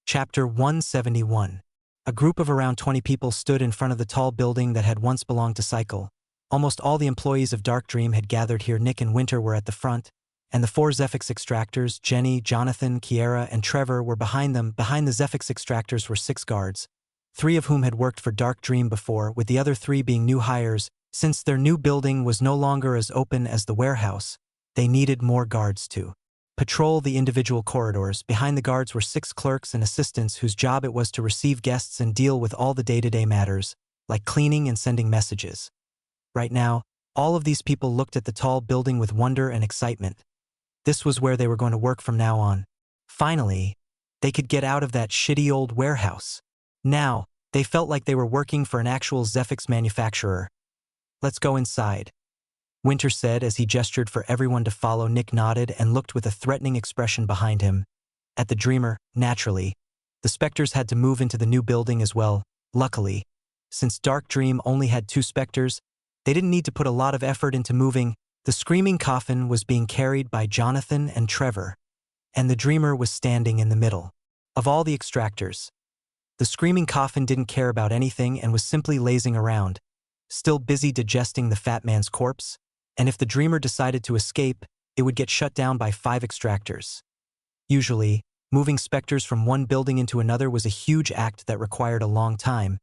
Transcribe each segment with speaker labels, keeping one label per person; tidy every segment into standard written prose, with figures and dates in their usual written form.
Speaker 1: Chapter 171. A group of around 20 people stood in front of the tall building that had once belonged to Cycle. Almost all the employees of Dark Dream had gathered here. Nick and Winter were at the front, and the four Zephix extractors, Jenny, Jonathan, Kiera, and Trevor, were behind them. Behind the Zephix extractors were 6 guards, 3 of whom had worked for Dark Dream before, with the other 3 being new hires. Since their new building was no longer as open as the warehouse, they needed more guards to patrol the individual corridors. Behind the guards were 6 clerks and assistants whose job it was to receive guests and deal with all the day-to-day matters, like cleaning and sending messages. Right now, all of these people looked at the tall building with wonder and excitement. This was where they were going to work from now on. Finally, they could get out of that shitty old warehouse. Now, they felt like they were working for an actual Zephix manufacturer. "Let's go inside," Winter said as he gestured for everyone to follow. Nick nodded and looked with a threatening expression behind him. At the Dreamer, naturally. The Spectres had to move into the new building as well. Luckily, since Dark Dream only had 2 Spectres, they didn't need to put a lot of effort into moving. The screaming coffin was being carried by Jonathan and Trevor, and the Dreamer was standing in the middle. Of all the extractors, the screaming coffin didn't care about anything and was simply lazing around, still busy digesting the fat man's corpse, and if the Dreamer decided to escape, it would get shut down by 5 extractors. Usually, moving Spectres from one building into another was a huge act that required a long time,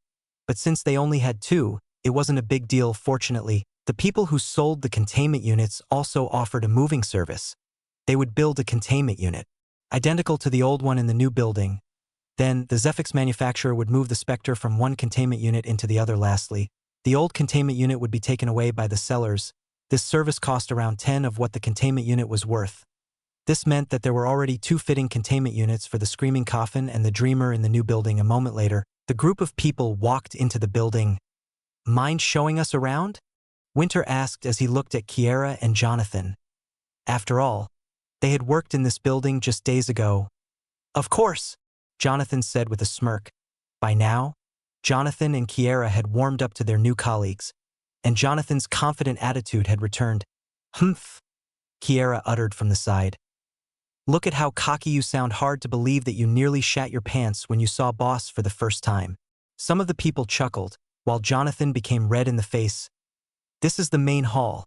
Speaker 1: but since they only had 2, it wasn't a big deal. Fortunately, the people who sold the containment units also offered a moving service. They would build a containment unit, identical to the old one in the new building. Then, the Zephix manufacturer would move the Spectre from one containment unit into the other. Lastly, the old containment unit would be taken away by the sellers. This service cost around 10 of what the containment unit was worth. This meant that there were already 2 fitting containment units for the screaming coffin and the Dreamer in the new building. A moment later, the group of people walked into the building. "Mind showing us around?" Winter asked as he looked at Kiera and Jonathan. After all, they had worked in this building just days ago. "Of course," Jonathan said with a smirk. By now, Jonathan and Kiera had warmed up to their new colleagues, and Jonathan's confident attitude had returned. "Humph," Kiera uttered from the side. "Look at how cocky you sound. Hard to believe that you nearly shat your pants when you saw Boss for the first time." Some of the people chuckled, while Jonathan became red in the face. "This is the main hall,"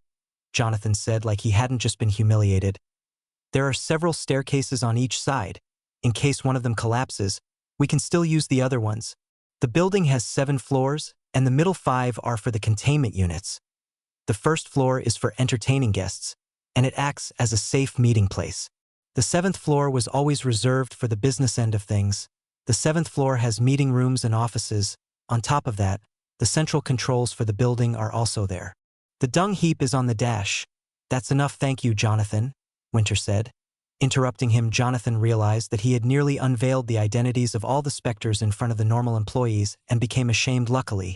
Speaker 1: Jonathan said like he hadn't just been humiliated. "There are several staircases on each side. In case one of them collapses, we can still use the other ones. The building has 7 floors, and the middle 5 are for the containment units. The first floor is for entertaining guests, and it acts as a safe meeting place. The 7th floor was always reserved for the business end of things. The 7th floor has meeting rooms and offices. On top of that, the central controls for the building are also there. The dung heap is on the dash." "That's enough, thank you, Jonathan," Winter said. Interrupting him, Jonathan realized that he had nearly unveiled the identities of all the Spectres in front of the normal employees and became ashamed. Luckily,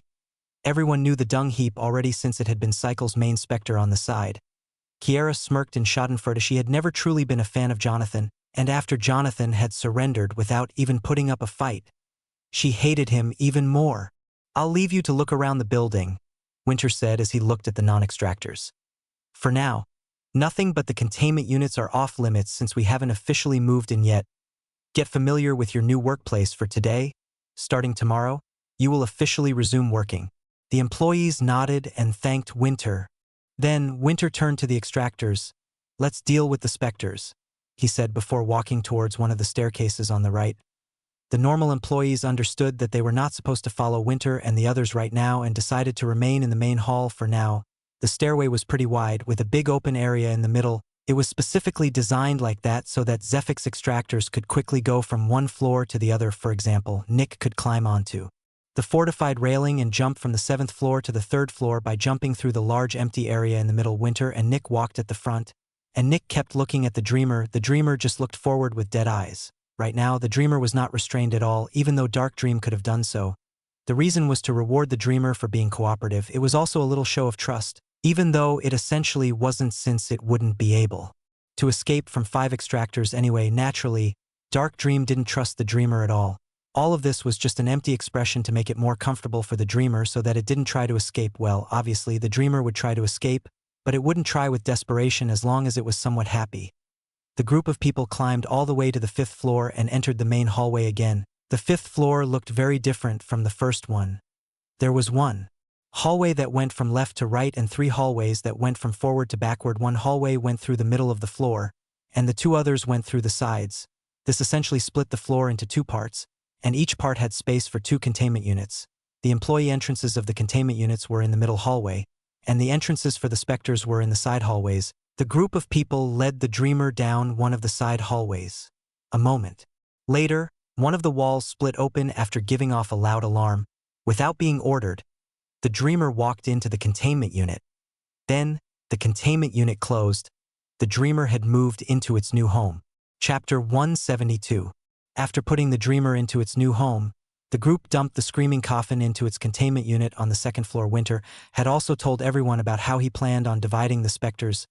Speaker 1: everyone knew the dung heap already since it had been Cycle's main Spectre on the side. Kiera smirked in Schadenfreude. She had never truly been a fan of Jonathan, and after Jonathan had surrendered without even putting up a fight, she hated him even more. "I'll leave you to look around the building," Winter said as he looked at the non-extractors. "For now, nothing but the containment units are off limits since we haven't officially moved in yet. Get familiar with your new workplace for today. Starting tomorrow, you will officially resume working." The employees nodded and thanked Winter. Then Winter turned to the extractors. "Let's deal with the Spectres," he said before walking towards one of the staircases on the right. The normal employees understood that they were not supposed to follow Winter and the others right now and decided to remain in the main hall for now. The stairway was pretty wide, with a big open area in the middle. It was specifically designed like that so that Zephix extractors could quickly go from one floor to the other. For example, Nick could climb onto the fortified railing and jump from the 7th floor to the 3rd floor by jumping through the large empty area in the middle. Winter and Nick walked at the front, and Nick kept looking at the Dreamer. The Dreamer just looked forward with dead eyes. Right now, the Dreamer was not restrained at all, even though Dark Dream could have done so. The reason was to reward the Dreamer for being cooperative. It was also a little show of trust, even though it essentially wasn't, since it wouldn't be able to escape from 5 extractors anyway. Naturally, Dark Dream didn't trust the Dreamer at all. All of this was just an empty expression to make it more comfortable for the Dreamer so that it didn't try to escape. Well, obviously the Dreamer would try to escape, but it wouldn't try with desperation as long as it was somewhat happy. The group of people climbed all the way to the 5th floor and entered the main hallway again. The fifth floor looked very different from the first one. There was one hallway that went from left to right and 3 hallways that went from forward to backward. One hallway went through the middle of the floor, and the 2 others went through the sides. This essentially split the floor into 2 parts, and each part had space for 2 containment units. The employee entrances of the containment units were in the middle hallway, and the entrances for the specters were in the side hallways. The group of people led the dreamer down one of the side hallways. A moment later, one of the walls split open after giving off a loud alarm. Without being ordered, the dreamer walked into the containment unit. Then, the containment unit closed. The dreamer had moved into its new home. Chapter 172. After putting the dreamer into its new home, the group dumped the screaming coffin into its containment unit on the 2nd floor. Winter had also told everyone about how he planned on dividing the specters.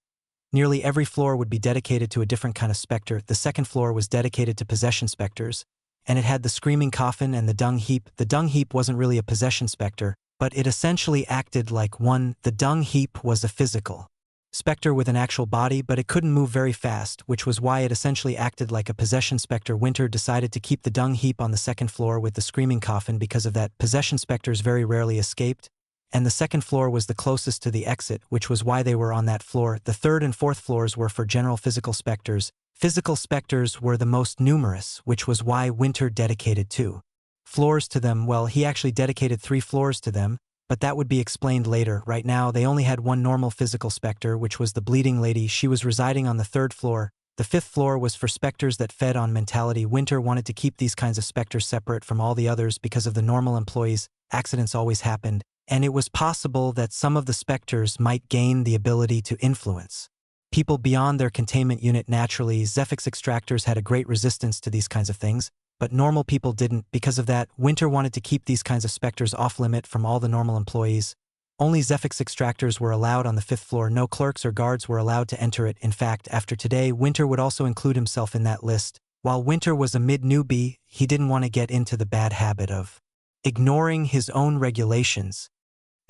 Speaker 1: Nearly every floor would be dedicated to a different kind of specter. The 2nd floor was dedicated to possession specters, and it had the screaming coffin and the dung heap. The dung heap wasn't really a possession specter, but it essentially acted like one. The dung heap was a physical specter with an actual body, but it couldn't move very fast, which was why it essentially acted like a possession specter. Winter decided to keep the dung heap on the 2nd floor with the screaming coffin because of that. Possession specters very rarely escaped, and the 2nd floor was the closest to the exit, which was why they were on that floor. The 3rd and 4th floors were for general physical specters. Physical specters were the most numerous, which was why Winter dedicated 2 floors to them. Well, he actually dedicated 3 floors to them, but that would be explained later. Right now, they only had one normal physical specter, which was the bleeding lady. She was residing on the 3rd floor. The 5th floor was for specters that fed on mentality. Winter wanted to keep these kinds of specters separate from all the others because of the normal employees. Accidents always happened, and it was possible that some of the specters might gain the ability to influence people beyond their containment unit. Naturally, Zephix extractors had a great resistance to these kinds of things, but normal people didn't. Because of that, Winter wanted to keep these kinds of specters off-limit from all the normal employees. Only Zephix extractors were allowed on the 5th floor. No clerks or guards were allowed to enter it. In fact, after today, Winter would also include himself in that list. While Winter was a mid-newbie, he didn't want to get into the bad habit of ignoring his own regulations.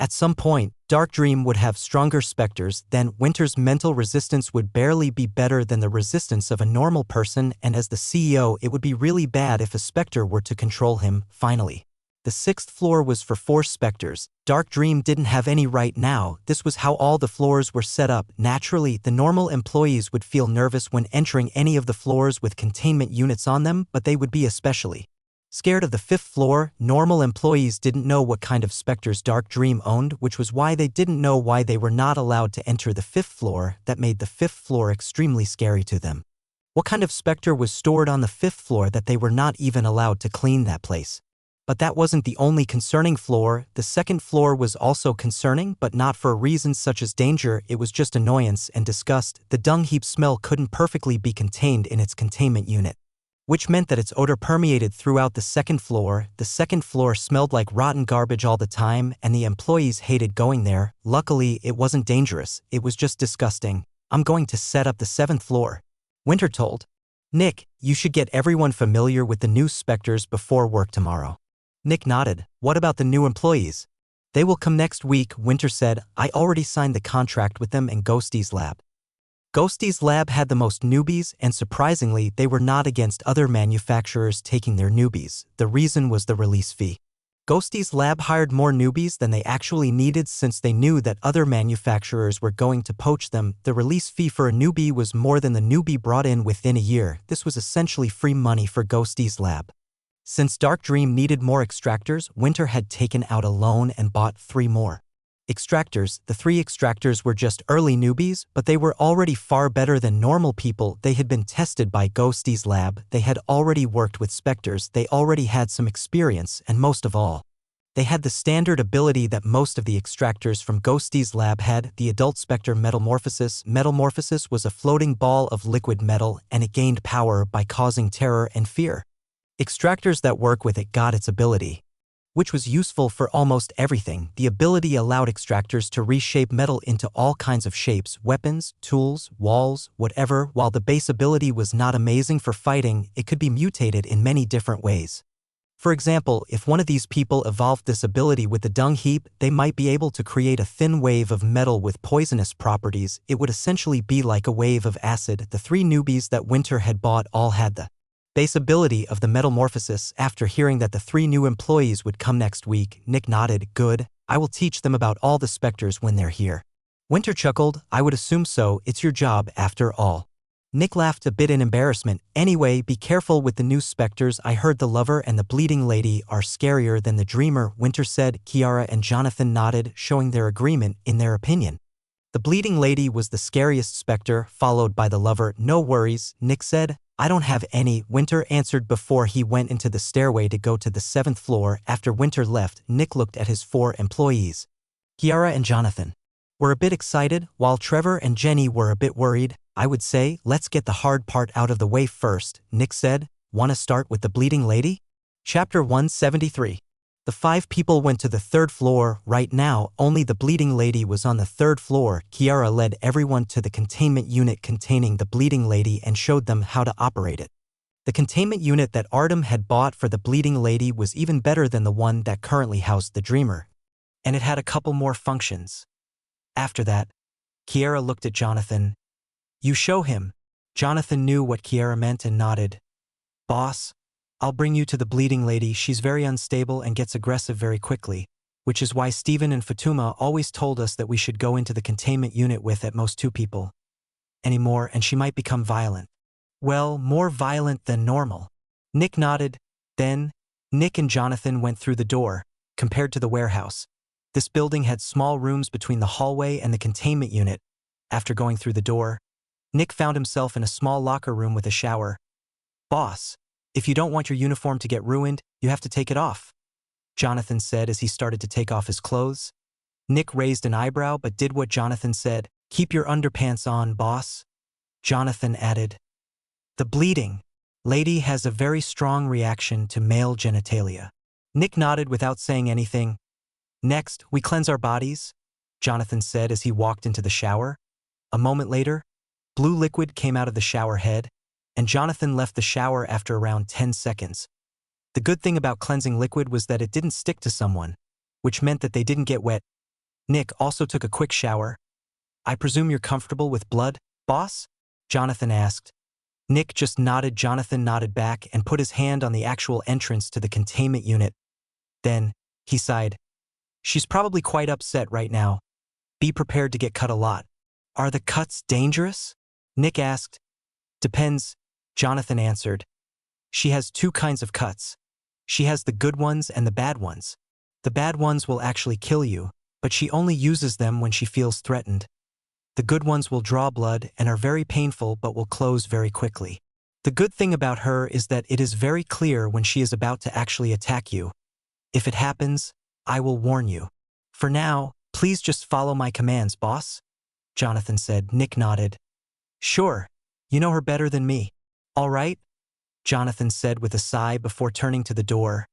Speaker 1: At some point, Dark Dream would have stronger specters, then Winter's mental resistance would barely be better than the resistance of a normal person, and as the CEO, it would be really bad if a specter were to control him. Finally, the 6th floor was for 4 specters. Dark Dream didn't have any right now. This was how all the floors were set up. Naturally, the normal employees would feel nervous when entering any of the floors with containment units on them, but they would be especially scared of the 5th floor. Normal employees didn't know what kind of specters Dark Dream owned, which was why they didn't know why they were not allowed to enter the 5th floor. That made the 5th floor extremely scary to them. What kind of specter was stored on the 5th floor that they were not even allowed to clean that place? But that wasn't the only concerning floor. The 2nd floor was also concerning, but not for reasons such as danger. It was just annoyance and disgust. The dung heap smell couldn't perfectly be contained in its containment unit, which meant that its odor permeated throughout the 2nd floor. The 2nd floor smelled like rotten garbage all the time, and the employees hated going there. Luckily, it wasn't dangerous. It was just disgusting. I'm going to set up the 7th floor, Winter told Nick. You should get everyone familiar with the new specters before work tomorrow. Nick nodded. What about the new employees? They will come next week, Winter said. I already signed the contract with them and Ghosty's lab. Ghosty's lab had the most newbies, and surprisingly, they were not against other manufacturers taking their newbies. The reason was the release fee. Ghosty's lab hired more newbies than they actually needed since they knew that other manufacturers were going to poach them. The release fee for a newbie was more than the newbie brought in within a year. This was essentially free money for Ghosty's lab. Since Dark Dream needed more extractors, Winter had taken out a loan and bought 3 more extractors. The 3 extractors were just early newbies, but they were already far better than normal people. They had been tested by Ghosty's lab, they had already worked with specters, they already had some experience, and most of all, they had the standard ability that most of the extractors from Ghosty's lab had, the adult specter metamorphosis. Metamorphosis was a floating ball of liquid metal, and it gained power by causing terror and fear. Extractors that work with it got its ability, which was useful for almost everything. The ability allowed extractors to reshape metal into all kinds of shapes, weapons, tools, walls, whatever. While the base ability was not amazing for fighting, it could be mutated in many different ways. For example, if one of these people evolved this ability with the dung heap, they might be able to create a thin wave of metal with poisonous properties. It would essentially be like a wave of acid. The 3 newbies that Winter had bought all had the Base ability of the metamorphosis. After hearing that the 3 new employees would come next week, Nick nodded. Good, I will teach them about all the specters when they're here. Winter chuckled. I would assume so, it's your job after all. Nick laughed a bit in embarrassment. Anyway, be careful with the new specters. I heard the lover and the bleeding lady are scarier than the dreamer, Winter said. Kiara and Jonathan nodded, showing their agreement in their opinion. The bleeding lady was the scariest specter, followed by the lover. No worries, Nick said. I don't have any, Winter answered before he went into the stairway to go to the 7th floor. After Winter left, Nick looked at his 4 employees. Kiara and Jonathan were a bit excited, while Trevor and Jenny were a bit worried. I would say, let's get the hard part out of the way first, Nick said. Wanna start with the bleeding lady? Chapter 173. The 5 people went to the 3rd floor. Right now, only the bleeding lady was on the 3rd floor. Kiara led everyone to the containment unit containing the bleeding lady and showed them how to operate it. The containment unit that Artem had bought for the bleeding lady was even better than the one that currently housed the dreamer. And it had a couple more functions. After that, Kiara looked at Jonathan. You show him. Jonathan knew what Kiara meant and nodded. Boss, I'll bring you to the bleeding lady. She's very unstable and gets aggressive very quickly, which is why Steven and Fatuma always told us that we should go into the containment unit with at most 2 people. Anymore, and she might become violent. Well, more violent than normal. Nick nodded. Then, Nick and Jonathan went through the door. Compared to the warehouse, this building had small rooms between the hallway and the containment unit. After going through the door, Nick found himself in a small locker room with a shower. Boss, if you don't want your uniform to get ruined, you have to take it off, Jonathan said as he started to take off his clothes. Nick raised an eyebrow but did what Jonathan said. Keep your underpants on, boss, Jonathan added. The bleeding lady has a very strong reaction to male genitalia. Nick nodded without saying anything. Next, we cleanse our bodies, Jonathan said as he walked into the shower. A moment later, blue liquid came out of the shower head, and Jonathan left the shower after around 10 seconds. The good thing about cleansing liquid was that it didn't stick to someone, which meant that they didn't get wet. Nick also took a quick shower. I presume you're comfortable with blood, boss? Jonathan asked. Nick just nodded. Jonathan nodded back and put his hand on the actual entrance to the containment unit. Then, he sighed. She's probably quite upset right now. Be prepared to get cut a lot. Are the cuts dangerous? Nick asked. Depends, Jonathan answered. She has 2 kinds of cuts. She has the good ones and the bad ones. The bad ones will actually kill you, but she only uses them when she feels threatened. The good ones will draw blood and are very painful but will close very quickly. The good thing about her is that it is very clear when she is about to actually attack you. If it happens, I will warn you. For now, please just follow my commands, boss, Jonathan said. Nick nodded. Sure, you know her better than me. All right, Jonathan said with a sigh before turning to the door.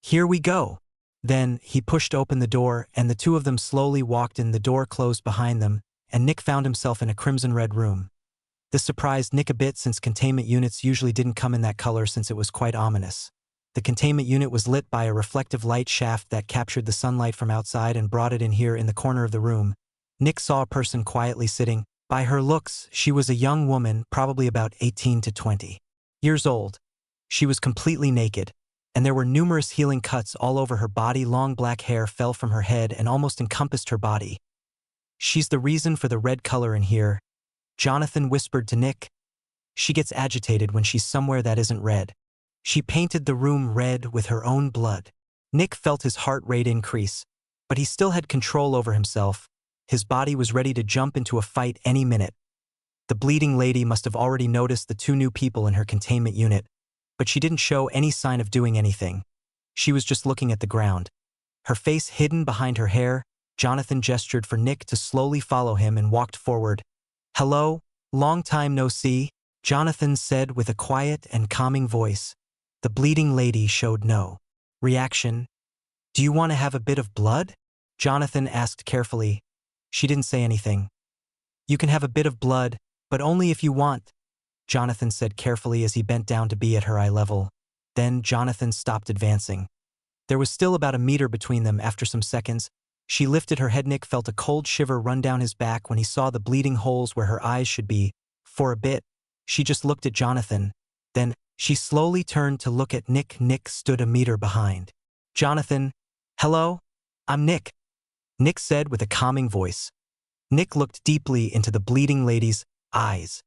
Speaker 1: Here we go. Then, he pushed open the door and the 2 of them slowly walked in. The door closed behind them, and Nick found himself in a crimson-red room. This surprised Nick a bit since containment units usually didn't come in that color since it was quite ominous. The containment unit was lit by a reflective light shaft that captured the sunlight from outside and brought it in here in the corner of the room. Nick saw a person quietly sitting. By her looks, she was a young woman, probably about 18 to 20 years old. She was completely naked, and there were numerous healing cuts all over her body. Long black hair fell from her head and almost encompassed her body. She's the reason for the red color in here, Jonathan whispered to Nick. She gets agitated when she's somewhere that isn't red. She painted the room red with her own blood. Nick felt his heart rate increase, but he still had control over himself. His body was ready to jump into a fight any minute. The bleeding lady must have already noticed the 2 new people in her containment unit, but she didn't show any sign of doing anything. She was just looking at the ground. Her face hidden behind her hair, Jonathan gestured for Nick to slowly follow him and walked forward. Hello, long time no see, Jonathan said with a quiet and calming voice. The bleeding lady showed no reaction. Do you want to have a bit of blood? Jonathan asked carefully. She didn't say anything. You can have a bit of blood, but only if you want, Jonathan said carefully as he bent down to be at her eye level. Then Jonathan stopped advancing. There was still about a meter between them. After some seconds, she lifted her head. Nick felt a cold shiver run down his back when he saw the bleeding holes where her eyes should be. For a bit, she just looked at Jonathan. Then, She slowly turned to look at Nick. Nick stood a meter behind. "Jonathan, hello? I'm Nick," Nick said with a calming voice. Nick looked deeply into the bleeding lady's eyes.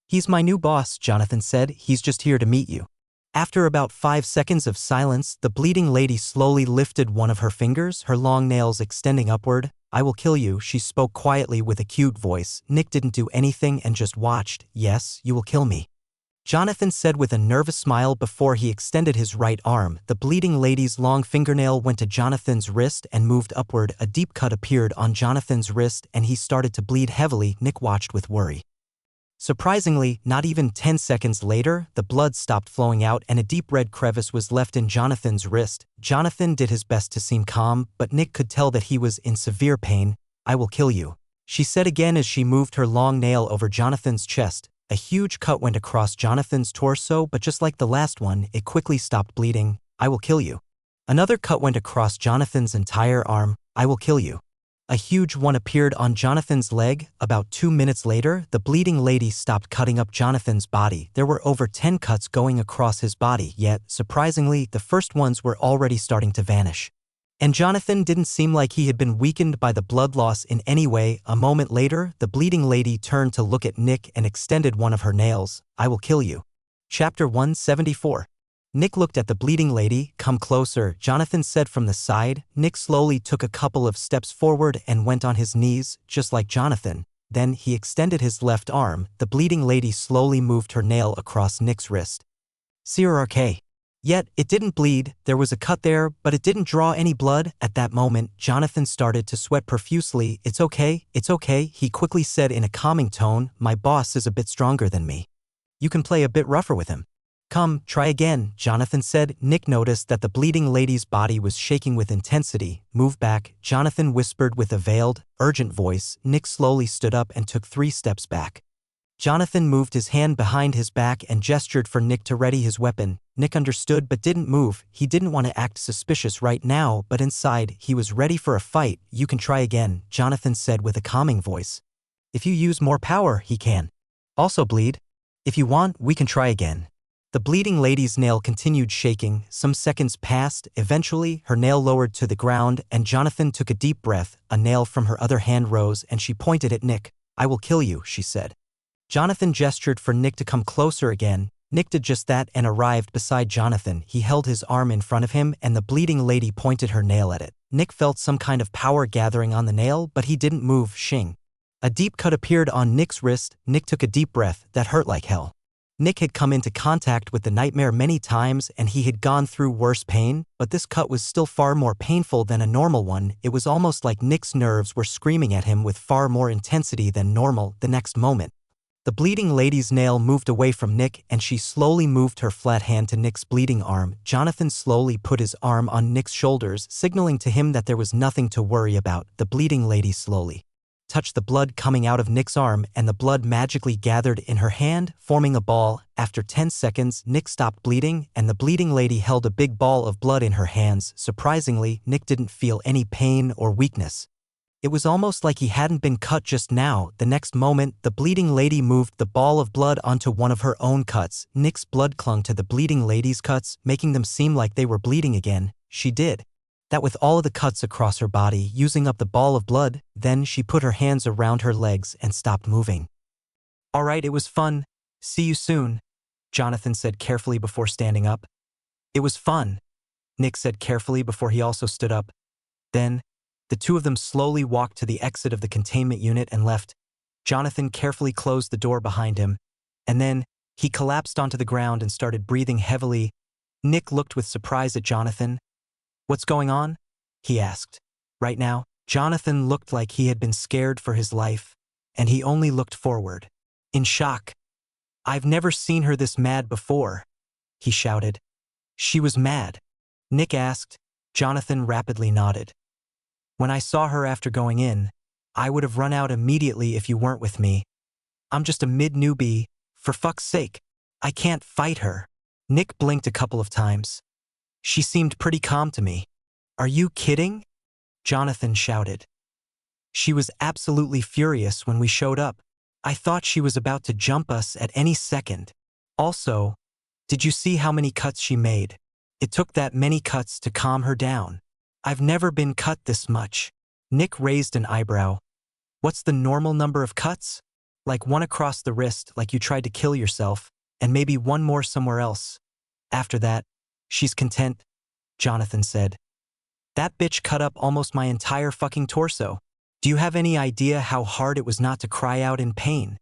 Speaker 1: "He's my new boss," Jonathan said. "He's just here to meet you." After about 5 seconds of silence, the bleeding lady slowly lifted one of her fingers, her long nails extending upward. "I will kill you," she spoke quietly with a cute voice. Nick didn't do anything and just watched. "Yes, you will kill me," Jonathan said with a nervous smile before he extended his right arm. The bleeding lady's long fingernail went to Jonathan's wrist and moved upward. A deep cut appeared on Jonathan's wrist and he started to bleed heavily. Nick watched with worry. Surprisingly, not even 10 seconds later, the blood stopped flowing out and a deep red crevice was left in Jonathan's wrist. Jonathan did his best to seem calm, but Nick could tell that he was in severe pain. "I will kill you," she said again as she moved her long nail over Jonathan's chest. A huge cut went across Jonathan's torso, but just like the last one, it quickly stopped bleeding. "I will kill you." Another cut went across Jonathan's entire arm. "I will kill you." A huge one appeared on Jonathan's leg. About 2 minutes later, the bleeding lady stopped cutting up Jonathan's body. There were over 10 cuts going across his body, yet, surprisingly, the first ones were already starting to vanish. And Jonathan didn't seem like he had been weakened by the blood loss in any way. A moment later, the bleeding lady turned to look at Nick and extended one of her nails. "I will kill you." Chapter 174. Nick looked at the bleeding lady. "Come closer," Jonathan said from the side. Nick slowly took a couple of steps forward and went on his knees, just like Jonathan. Then he extended his left arm. The bleeding lady slowly moved her nail across Nick's wrist. "CRK." Yet, it didn't bleed. There was a cut there, but it didn't draw any blood. At that moment, Jonathan started to sweat profusely. "It's okay, he quickly said in a calming tone. "My boss is a bit stronger than me. You can play a bit rougher with him." "Come, try again," Jonathan said. Nick noticed that the bleeding lady's body was shaking with intensity. "Move back," Jonathan whispered with a veiled, urgent voice. Nick slowly stood up and took 3 steps back. Jonathan moved his hand behind his back and gestured for Nick to ready his weapon. Nick understood but didn't move. He didn't want to act suspicious right now, but inside, he was ready for a fight. "You can try again," Jonathan said with a calming voice. "If you use more power, he can also bleed. If you want, we can try again." The bleeding lady's nail continued shaking. Some seconds passed. Eventually, her nail lowered to the ground, and Jonathan took a deep breath. A nail from her other hand rose, and she pointed at Nick. "I will kill you," she said. Jonathan gestured for Nick to come closer again. Nick did just that and arrived beside Jonathan. He held his arm in front of him, and the bleeding lady pointed her nail at it. Nick felt some kind of power gathering on the nail, but he didn't move. Shing. A deep cut appeared on Nick's wrist. Nick took a deep breath. That hurt like hell. Nick had come into contact with the nightmare many times and he had gone through worse pain, but this cut was still far more painful than a normal one. It was almost like Nick's nerves were screaming at him with far more intensity than normal. The next moment, the bleeding lady's nail moved away from Nick and she slowly moved her flat hand to Nick's bleeding arm. Jonathan slowly put his arm on Nick's shoulders, signaling to him that there was nothing to worry about. The bleeding lady slowly touched the blood coming out of Nick's arm and the blood magically gathered in her hand, forming a ball. After 10 seconds, Nick stopped bleeding and the bleeding lady held a big ball of blood in her hands. Surprisingly, Nick didn't feel any pain or weakness. It was almost like he hadn't been cut just now. The next moment, the bleeding lady moved the ball of blood onto one of her own cuts. Nick's blood clung to the bleeding lady's cuts, making them seem like they were bleeding again. She did that with all of the cuts across her body, using up the ball of blood. Then she put her hands around her legs and stopped moving. "All right, it was fun. See you soon," Jonathan said carefully before standing up. "It was fun," Nick said carefully before he also stood up. Then, the two of them slowly walked to the exit of the containment unit and left. Jonathan carefully closed the door behind him, and then he collapsed onto the ground and started breathing heavily. Nick looked with surprise at Jonathan. "What's going on?" he asked. Right now, Jonathan looked like he had been scared for his life, and he only looked forward, in shock. "I've never seen her this mad before," he shouted. "She was mad?" Nick asked. Jonathan rapidly nodded. "When I saw her after going in, I would have run out immediately if you weren't with me. I'm just a mid-newbie, for fuck's sake. I can't fight her." Nick blinked a couple of times. "She seemed pretty calm to me." "Are you kidding?" Jonathan shouted. "She was absolutely furious when we showed up. I thought she was about to jump us at any second. Also, Did you see how many cuts she made? It took that many cuts to calm her down. I've never been cut this much. Nick raised an eyebrow. What's the normal number of cuts? Like one across the wrist, like you tried to kill yourself, and maybe one more somewhere else. After that, she's content, Jonathan said. That bitch cut up almost my entire fucking torso. Do you have any idea how hard it was not to cry out in pain?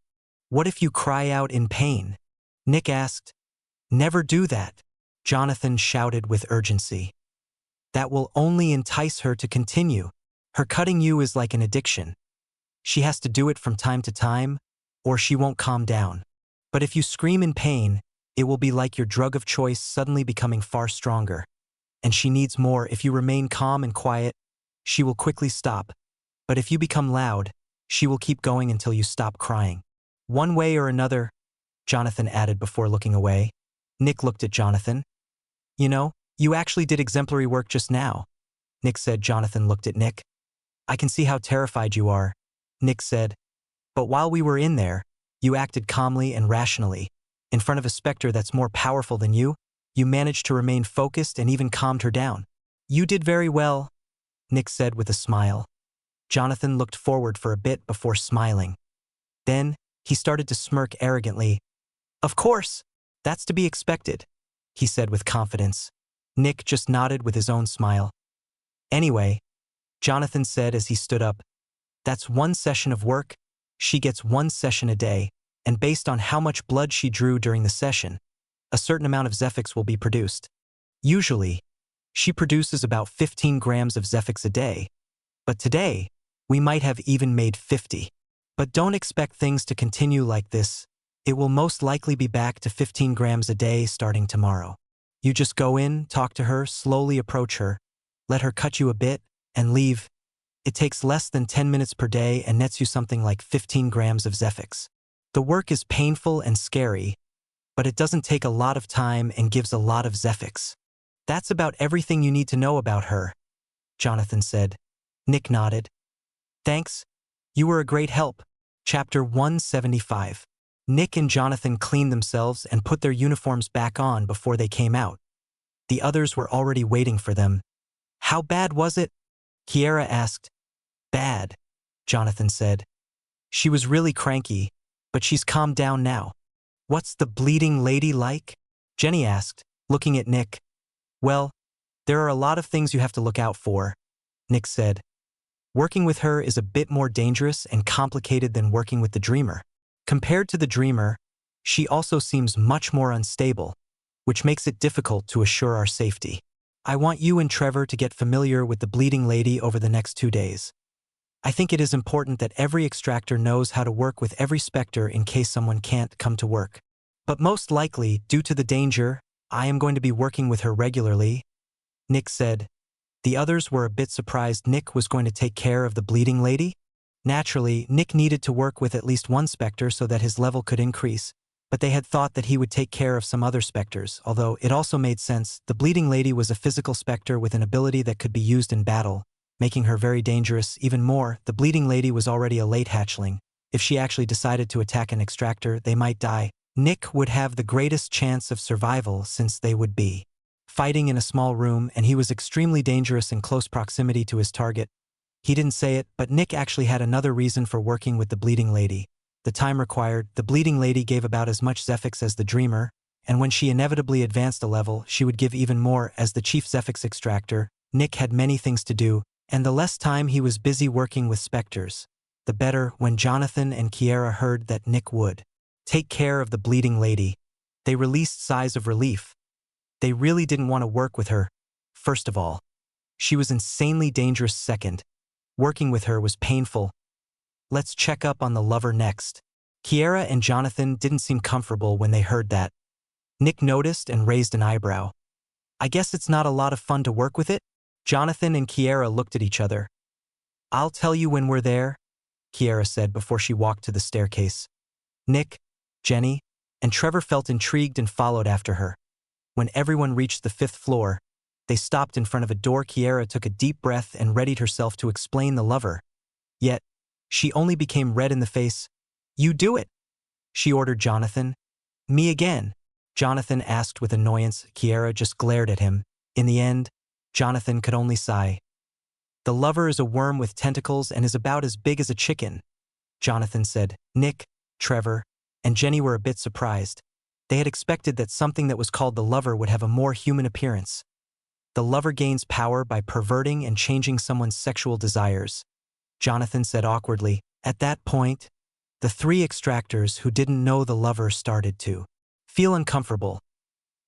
Speaker 1: What if you cry out in pain? Nick asked. Never do that, Jonathan shouted with urgency. That will only entice her to continue. Her cutting you is like an addiction. She has to do it from time to time, or she won't calm down. But if you scream in pain, it will be like your drug of choice suddenly becoming far stronger. And she needs more. If you remain calm and quiet, she will quickly stop. But if you become loud, she will keep going until you stop crying. One way or another, Jonathan added before looking away. Nick looked at Jonathan. You know, you actually did exemplary work just now, Nick said. Jonathan looked at Nick. I can see how terrified you are, Nick said. But while we were in there, you acted calmly and rationally. In front of a specter that's more powerful than you managed to remain focused and even calmed her down. You did very well, Nick said with a smile. Jonathan looked forward for a bit before smiling. Then, he started to smirk arrogantly. Of course, that's to be expected, he said with confidence. Nick just nodded with his own smile. Anyway, Jonathan said as he stood up, that's one session of work. She gets one session a day, and based on how much blood she drew during the session, a certain amount of Zephyx will be produced. Usually, she produces about 15 grams of Zephyx a day, but today, we might have even made 50. But don't expect things to continue like this. It will most likely be back to 15 grams a day starting tomorrow. You just go in, talk to her, slowly approach her, let her cut you a bit, and leave. It takes less than 10 minutes per day and nets you something like 15 grams of Zephyx. The work is painful and scary, but it doesn't take a lot of time and gives a lot of Zephyx. That's about everything you need to know about her, Jonathan said. Nick nodded. Thanks. You were a great help. Chapter 175. Nick and Jonathan cleaned themselves and put their uniforms back on before they came out. The others were already waiting for them. How bad was it? Kiera asked. Bad, Jonathan said. She was really cranky, but she's calmed down now. What's the bleeding lady like? Jenny asked, looking at Nick. Well, there are a lot of things you have to look out for, Nick said. Working with her is a bit more dangerous and complicated than working with the Dreamer. Compared to the Dreamer, she also seems much more unstable, which makes it difficult to assure our safety. I want you and Trevor to get familiar with the Bleeding Lady over the next 2 days. I think it is important that every extractor knows how to work with every specter in case someone can't come to work. But most likely, due to the danger, I am going to be working with her regularly, Nick said. The others were a bit surprised Nick was going to take care of the Bleeding Lady. Naturally, Nick needed to work with at least one specter so that his level could increase, but they had thought that he would take care of some other specters, although it also made sense. The Bleeding Lady was a physical specter with an ability that could be used in battle, making her very dangerous. Even more, the Bleeding Lady was already a late hatchling. If she actually decided to attack an extractor, they might die. Nick would have the greatest chance of survival since they would be fighting in a small room, and he was extremely dangerous in close proximity to his target. He didn't say it, but Nick actually had another reason for working with the Bleeding Lady. The time required. The Bleeding Lady gave about as much Zephyx as the Dreamer, and when she inevitably advanced a level, she would give even more. As the chief Zephyx extractor, Nick had many things to do, and the less time he was busy working with specters, the better. When Jonathan and Kiera heard that Nick would take care of the Bleeding Lady, they released sighs of relief. They really didn't want to work with her. First of all, she was insanely dangerous. Second, working with her was painful. Let's check up on the lover next. Kiera and Jonathan didn't seem comfortable when they heard that. Nick noticed and raised an eyebrow. I guess it's not a lot of fun to work with it? Jonathan and Kiera looked at each other. I'll tell you when we're there, Kiera said before she walked to the staircase. Nick, Jenny, and Trevor felt intrigued and followed after her. When everyone reached the 5th floor, they stopped in front of a door. Kiera took a deep breath and readied herself to explain the lover. Yet, she only became red in the face. You do it, she ordered Jonathan. Me again, Jonathan asked with annoyance. Kiera just glared at him. In the end, Jonathan could only sigh. The lover is a worm with tentacles and is about as big as a chicken, Jonathan said. Nick, Trevor, and Jenny were a bit surprised. They had expected that something that was called the lover would have a more human appearance. The lover gains power by perverting and changing someone's sexual desires, Jonathan said awkwardly. At that point, the three extractors who didn't know the lover started to feel uncomfortable.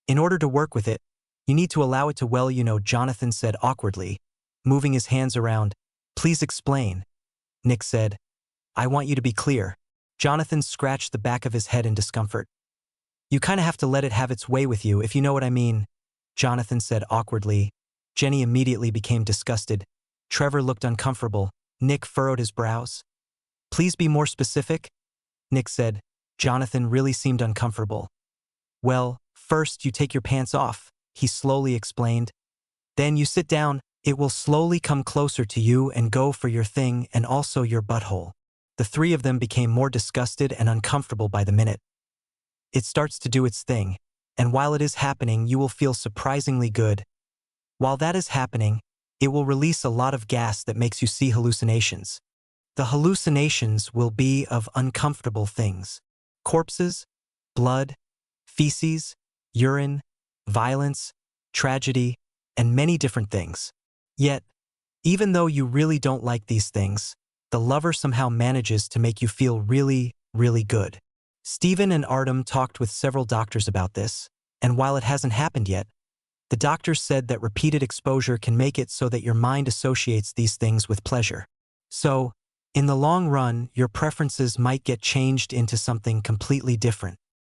Speaker 1: In order to work with it, you need to allow it to, Jonathan said awkwardly, moving his hands around. Please explain, Nick said. I want you to be clear. Jonathan scratched the back of his head in discomfort. You kinda have to let it have its way with you, if you know what I mean, Jonathan said awkwardly. Jenny immediately became disgusted. Trevor looked uncomfortable. Nick furrowed his brows. Please be more specific, Nick said. Jonathan really seemed uncomfortable. Well, first you take your pants off, he slowly explained. Then you sit down, it will slowly come closer to you and go for your thing and also your butthole. The three of them became more disgusted and uncomfortable by the minute. It starts to do its thing, and while it is happening you will feel surprisingly good. While that is happening, it will release a lot of gas that makes you see hallucinations. The hallucinations will be of uncomfortable things. Corpses, blood, feces, urine, violence, tragedy, and many different things. Yet, even though you really don't like these things, the lover somehow manages to make you feel really, really good. Stephen and Artem talked with several doctors about this, and while it hasn't happened yet, the doctors said that repeated exposure can make it so that your mind associates these things with pleasure. So, in the long run, your preferences might get changed into something completely different.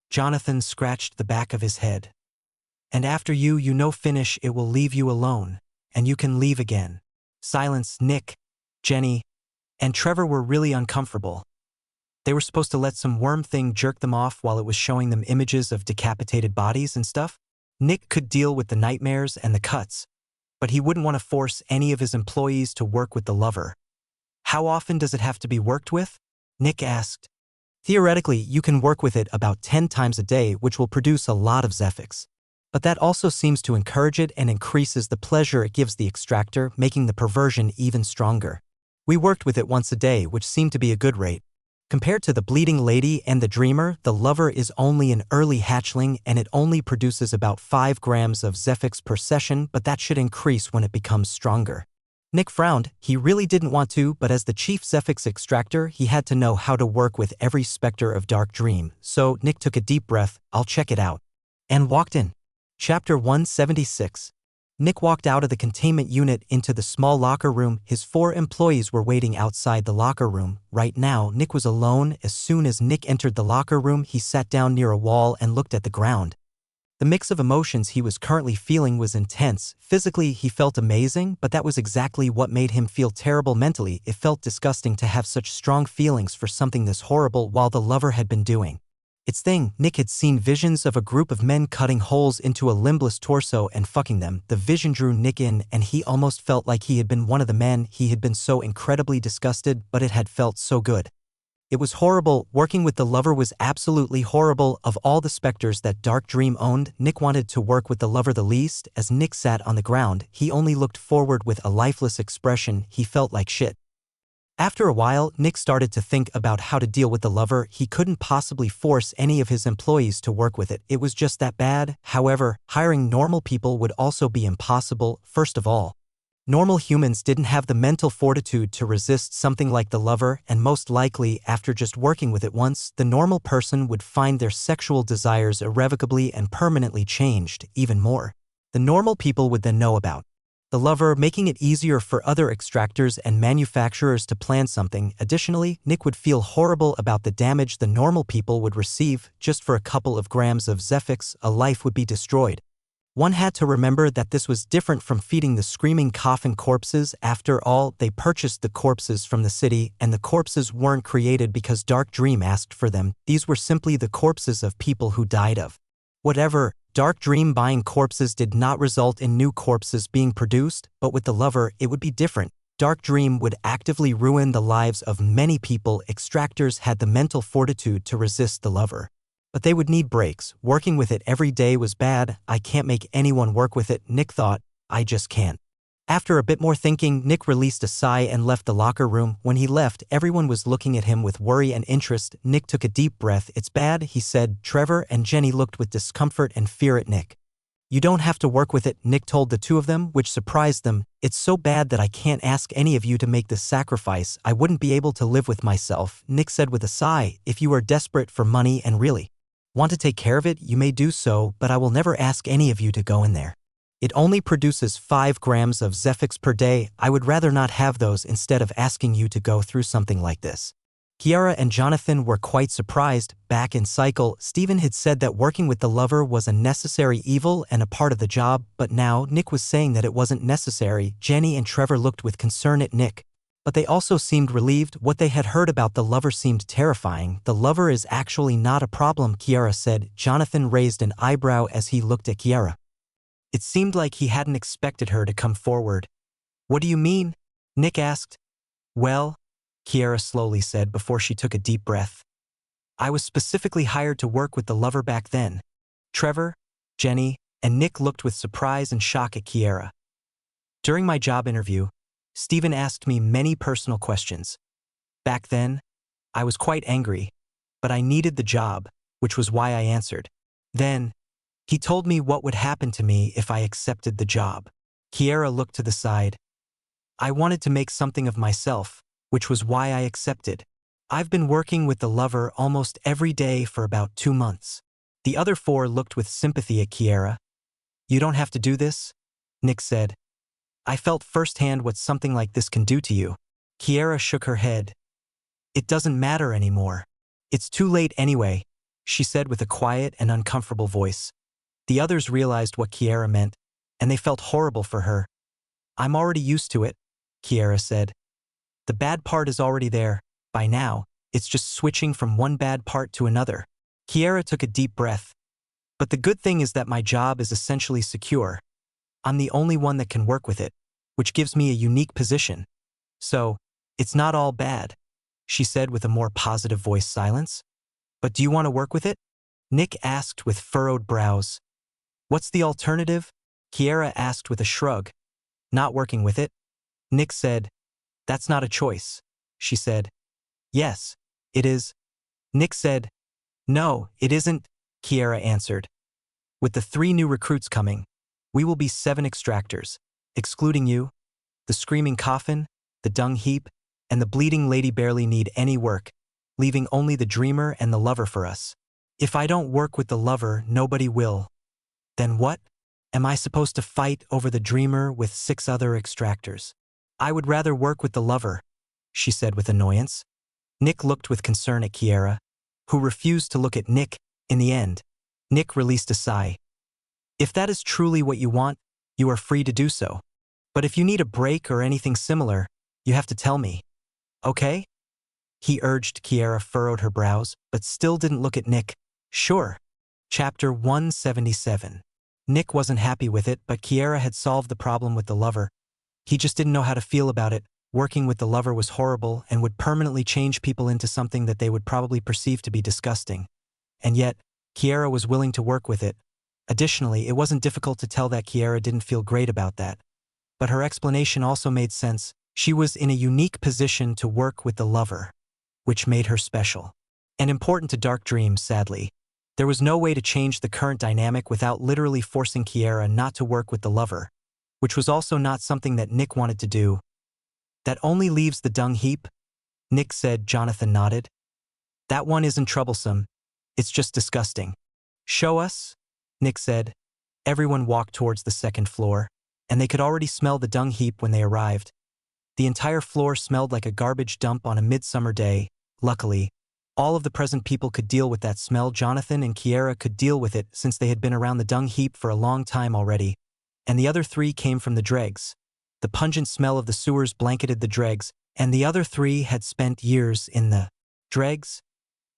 Speaker 1: Jonathan scratched the back of his head. And after you finish, it will leave you alone, and you can leave again. Silence. Nick, Jenny, and Trevor were really uncomfortable. They were supposed to let some worm thing jerk them off while it was showing them images of decapitated bodies and stuff. Nick could deal with the nightmares and the cuts, but he wouldn't want to force any of his employees to work with the lover. How often does it have to be worked with? Nick asked. Theoretically, you can work with it about 10 times a day, which will produce a lot of Zephyx. But that also seems to encourage it and increases the pleasure it gives the extractor, making the perversion even stronger. We worked with it once a day, which seemed to be a good rate. Compared to the bleeding lady and the dreamer, the lover is only an early hatchling and it only produces about 5 grams of Zephyx per session, but that should increase when it becomes stronger. Nick frowned. He really didn't want to, but as the chief Zephyx extractor, he had to know how to work with every specter of Dark Dream, so Nick took a deep breath. I'll check it out. And walked in. Chapter 176. Nick walked out of the containment unit into the small locker room. His 4 employees were waiting outside the locker room. Right now, Nick was alone. As soon as Nick entered the locker room, he sat down near a wall and looked at the ground. The mix of emotions he was currently feeling was intense. Physically, he felt amazing, but that was exactly what made him feel terrible mentally. It felt disgusting to have such strong feelings for something this horrible while the lover had been doing its thing. Nick had seen visions of a group of men cutting holes into a limbless torso and fucking them. The vision drew Nick in, and he almost felt like he had been one of the men. He had been so incredibly disgusted, but it had felt so good. It was horrible. Working with the lover was absolutely horrible. Of all the specters that Dark Dream owned, Nick wanted to work with the lover the least. As Nick sat on the ground, he only looked forward with a lifeless expression. He felt like shit. After a while, Nick started to think about how to deal with the lover. He couldn't possibly force any of his employees to work with it. It was just that bad. However, hiring normal people would also be impossible. First of all, normal humans didn't have the mental fortitude to resist something like the lover, and most likely, after just working with it once, the normal person would find their sexual desires irrevocably and permanently changed. Even more, the normal people would then know about the lover, making it easier for other extractors and manufacturers to plan something. Additionally, Nick would feel horrible about the damage the normal people would receive. Just for a couple of grams of Zephyx, a life would be destroyed. One had to remember that this was different from feeding the screaming coffin corpses. After all, they purchased the corpses from the city, and the corpses weren't created because Dark Dream asked for them. These were simply the corpses of people who died of whatever. Dark Dream buying corpses did not result in new corpses being produced, but with the lover, it would be different. Dark Dream would actively ruin the lives of many people. Extractors had the mental fortitude to resist the lover. But they would need breaks. Working with it every day was bad. I can't make anyone work with it, Nick thought. I just can't. After a bit more thinking, Nick released a sigh and left the locker room. When he left, everyone was looking at him with worry and interest. Nick took a deep breath. It's bad, he said. Trevor and Jenny looked with discomfort and fear at Nick. You don't have to work with it, Nick told the two of them, which surprised them. It's so bad that I can't ask any of you to make this sacrifice. I wouldn't be able to live with myself, Nick said with a sigh. If you are desperate for money and really want to take care of it, you may do so, but I will never ask any of you to go in there. It only produces 5 grams of Zephyx per day. I would rather not have those instead of asking you to go through something like this. Kiara and Jonathan were quite surprised. Back in Cycle, Stephen had said that working with the lover was a necessary evil and a part of the job, but now Nick was saying that it wasn't necessary. Jenny and Trevor looked with concern at Nick, but they also seemed relieved. What they had heard about the lover seemed terrifying. The lover is actually not a problem, Kiara said. Jonathan raised an eyebrow as he looked at Kiara. It seemed like he hadn't expected her to come forward. What do you mean? Nick asked. Well, Kiara slowly said before she took a deep breath. I was specifically hired to work with the lover back then. Trevor, Jenny, and Nick looked with surprise and shock at Kiara. During my job interview, Stephen asked me many personal questions. Back then, I was quite angry, but I needed the job, which was why I answered. Then, he told me what would happen to me if I accepted the job. Kiara looked to the side. I wanted to make something of myself, which was why I accepted. I've been working with the lover almost every day for about 2 months. The other 4 looked with sympathy at Kiara. You don't have to do this, Nick said. I felt firsthand what something like this can do to you. Kiara shook her head. It doesn't matter anymore. It's too late anyway, she said with a quiet and uncomfortable voice. The others realized what Kiara meant, and they felt horrible for her. I'm already used to it, Kiara said. The bad part is already there. By now, it's just switching from one bad part to another. Kiara took a deep breath. But the good thing is that my job is essentially secure. I'm the only one that can work with it, which gives me a unique position. So, it's not all bad, she said with a more positive voice. Silence. But do you want to work with it? Nick asked with furrowed brows. What's the alternative? Kiara asked with a shrug. Not working with it? Nick said. That's not a choice, she said. Yes, it is. Nick said. No, it isn't, Kiara answered. With the 3 new recruits coming, we will be 7 extractors, excluding you. The screaming coffin, the dung heap, and the bleeding lady barely need any work, leaving only the dreamer and the lover for us. If I don't work with the lover, nobody will. Then what? Am I supposed to fight over the dreamer with 6 other extractors? I would rather work with the lover, she said with annoyance. Nick looked with concern at Kiara, who refused to look at Nick. In the end, Nick released a sigh. If that is truly what you want, you are free to do so. But if you need a break or anything similar, you have to tell me. Okay? He urged. Kiara furrowed her brows, but still didn't look at Nick. Sure. Chapter 177. Nick wasn't happy with it, but Kiara had solved the problem with the lover. He just didn't know how to feel about it. Working with the lover was horrible and would permanently change people into something that they would probably perceive to be disgusting. And yet, Kiara was willing to work with it. Additionally, it wasn't difficult to tell that Kiara didn't feel great about that. But her explanation also made sense. She was in a unique position to work with the lover, which made her special. And important to Dark Dream, sadly. There was no way to change the current dynamic without literally forcing Kiara not to work with the lover, which was also not something that Nick wanted to do. That only leaves the dung heap, Nick said. Jonathan nodded. That one isn't troublesome. It's just disgusting. Show us, Nick said. Everyone walked towards the 2nd floor, and they could already smell the dung heap when they arrived. The entire floor smelled like a garbage dump on a midsummer day. Luckily, all of the present people could deal with that smell. Jonathan and Kiara could deal with it since they had been around the dung heap for a long time already. And the other 3 came from the dregs. The pungent smell of the sewers blanketed the dregs, and the other 3 had spent years in the dregs.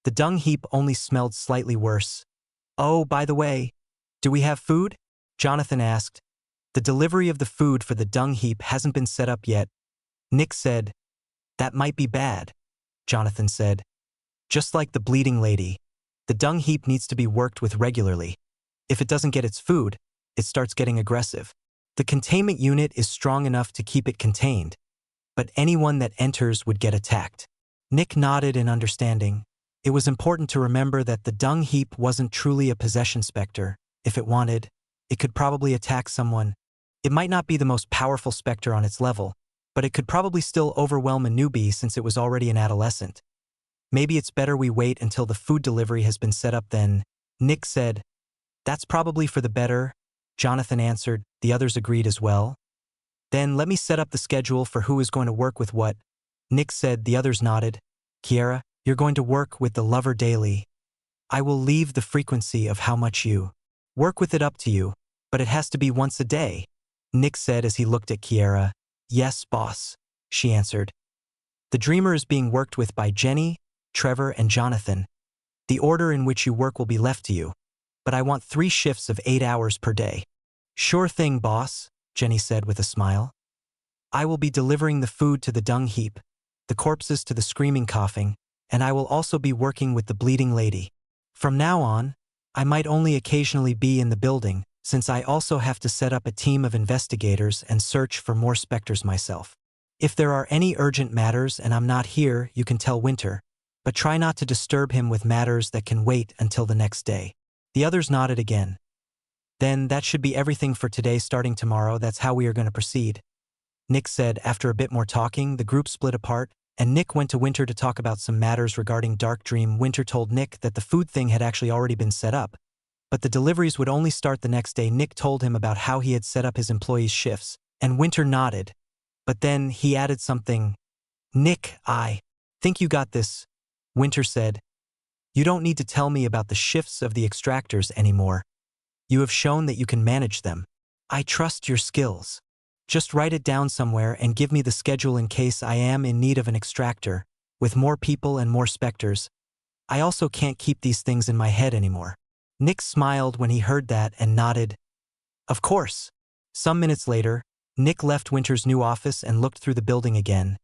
Speaker 1: The dung heap only smelled slightly worse. Oh, by the way, do we have food? Jonathan asked. The delivery of the food for the dung heap hasn't been set up yet. Nick said. That might be bad, Jonathan said. Just like the bleeding lady. The dung heap needs to be worked with regularly. If it doesn't get its food, it starts getting aggressive. The containment unit is strong enough to keep it contained, but anyone that enters would get attacked. Nick nodded in understanding. It was important to remember that the dung heap wasn't truly a possession specter. If it wanted, it could probably attack someone. It might not be the most powerful specter on its level, but it could probably still overwhelm a newbie since it was already an adolescent. Maybe it's better we wait until the food delivery has been set up then, Nick said. That's probably for the better, Jonathan answered. The others agreed as well. Then let me set up the schedule for who is going to work with what, Nick said. The others nodded. Kiera, you're going to work with the lover daily. I will leave the frequency of how much you work with it up to you, but it has to be once a day, Nick said as he looked at Kiera. Yes, boss, she answered. The dreamer is being worked with by Jenny, Trevor, and Jonathan. The order in which you work will be left to you, but I want 3 shifts of 8 hours per day. Sure thing, boss, Jenny said with a smile. I will be delivering the food to the dung heap, the corpses to the screaming coughing, and I will also be working with the bleeding lady. From now on, I might only occasionally be in the building, since I also have to set up a team of investigators and search for more specters myself. If there are any urgent matters and I'm not here, you can tell Winter, but try not to disturb him with matters that can wait until the next day. The others nodded again. Then that should be everything for today. Starting tomorrow, that's how we are going to proceed, Nick said. After a bit more talking, the group split apart, and Nick went to Winter to talk about some matters regarding Dark Dream. Winter told Nick that the food thing had actually already been set up, but the deliveries would only start the next day. Nick told him about how he had set up his employees' shifts, and Winter nodded. But then he added something. Nick, I think you got this, Winter said. You don't need to tell me about the shifts of the extractors anymore. You have shown that you can manage them. I trust your skills. Just write it down somewhere and give me the schedule in case I am in need of an extractor, with more people and more specters. I also can't keep these things in my head anymore. Nick smiled when he heard that and nodded. Of course. Some minutes later, Nick left Winter's new office and looked through the building again.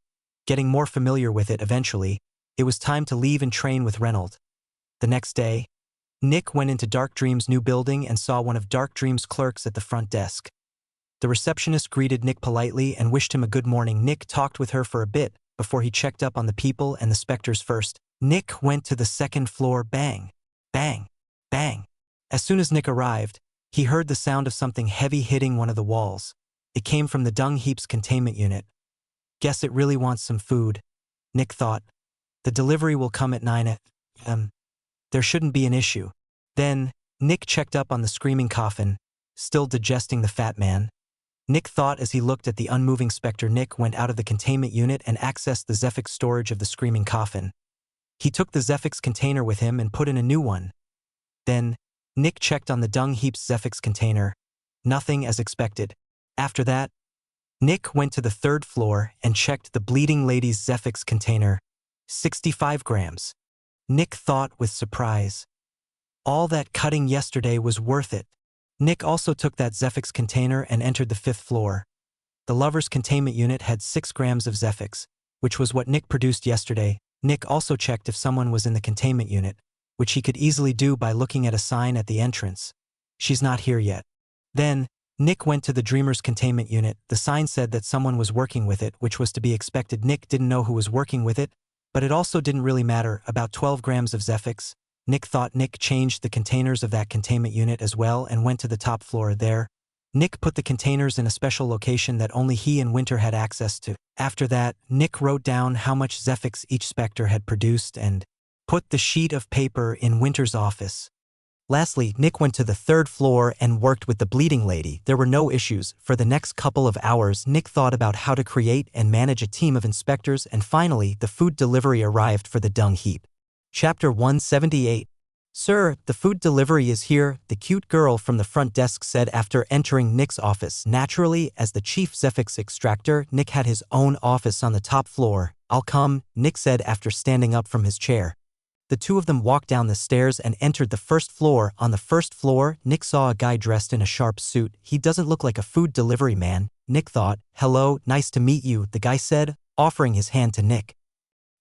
Speaker 1: Getting more familiar with it eventually, it was time to leave and train with Reynolds. The next day, Nick went into Dark Dream's new building and saw one of Dark Dream's clerks at the front desk. The receptionist greeted Nick politely and wished him a good morning. Nick talked with her for a bit before he checked up on the people and the specters first. Nick went to the second floor. Bang, bang, bang. As soon as Nick arrived, he heard the sound of something heavy hitting one of the walls. It came from the dung heap's containment unit. Guess it really wants some food, Nick thought. The delivery will come at 9 a.m. There shouldn't be an issue. Then, Nick checked up on the screaming coffin, still digesting the fat man. Nick thought as he looked at the unmoving specter. Nick went out of the containment unit and accessed the Zephix storage of the screaming coffin. He took the Zephix container with him and put in a new one. Then, Nick checked on the dung heap's Zephix container. Nothing as expected. After that, Nick went to the 3rd floor and checked the bleeding lady's Zephix container. 65 grams. Nick thought with surprise. All that cutting yesterday was worth it. Nick also took that Zephix container and entered the 5th floor. The lover's containment unit had 6 grams of Zephix, which was what Nick produced yesterday. Nick also checked if someone was in the containment unit, which he could easily do by looking at a sign at the entrance. She's not here yet. Then, Nick went to the dreamer's containment unit. The sign said that someone was working with it, which was to be expected. Nick didn't know who was working with it, but it also didn't really matter. About 12 grams of Zephix. Nick thought. Nick changed the containers of that containment unit as well and went to the top floor. There, Nick put the containers in a special location that only he and Winter had access to. After that, Nick wrote down how much Zephix each specter had produced and put the sheet of paper in Winter's office. Lastly, Nick went to the 3rd floor and worked with the bleeding lady. There were no issues. For the next couple of hours, Nick thought about how to create and manage a team of inspectors, and finally, the food delivery arrived for the dung heap. Chapter 178. Sir, the food delivery is here, the cute girl from the front desk said after entering Nick's office. Naturally, as the chief Zephix extractor, Nick had his own office on the top floor. I'll come, Nick said after standing up from his chair. The two of them walked down the stairs and entered the 1st floor. On the 1st floor, Nick saw a guy dressed in a sharp suit. He doesn't look like a food delivery man, Nick thought. Hello, nice to meet you, the guy said, offering his hand to Nick.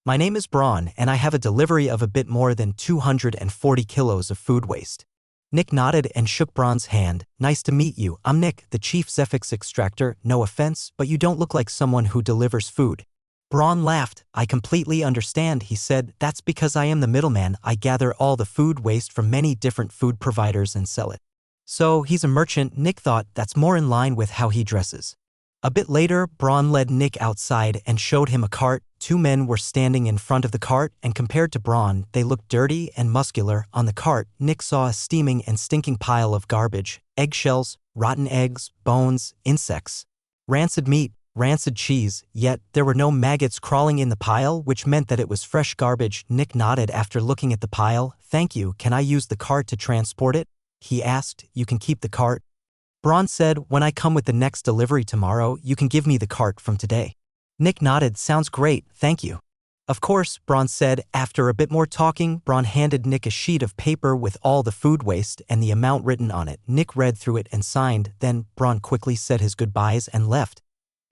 Speaker 1: My name is Braun, and I have a delivery of a bit more than 240 kilos of food waste. Nick nodded and shook Braun's hand. Nice to meet you. I'm Nick, the chief Zephyx extractor. No offense, but you don't look like someone who delivers food. Braun laughed. I completely understand, he said. That's because I am the middleman. I gather all the food waste from many different food providers and sell it. So he's a merchant. Nick thought that's more in line with how he dresses. A bit later, Braun led Nick outside and showed him a cart. Two men were standing in front of the cart, and compared to Braun, they looked dirty and muscular. On the cart, Nick saw a steaming and stinking pile of garbage: eggshells, rotten eggs, bones, insects, rancid meat, rancid cheese, yet there were no maggots crawling in the pile, which meant that it was fresh garbage. Nick nodded after looking at the pile. Thank you. Can I use the cart to transport it? He asked. You can keep the cart. Braun said, when I come with the next delivery tomorrow, you can give me the cart from today. Nick nodded. Sounds great, thank you. Of course, Braun said. After a bit more talking, Braun handed Nick a sheet of paper with all the food waste and the amount written on it. Nick read through it and signed. Then Braun quickly said his goodbyes and left.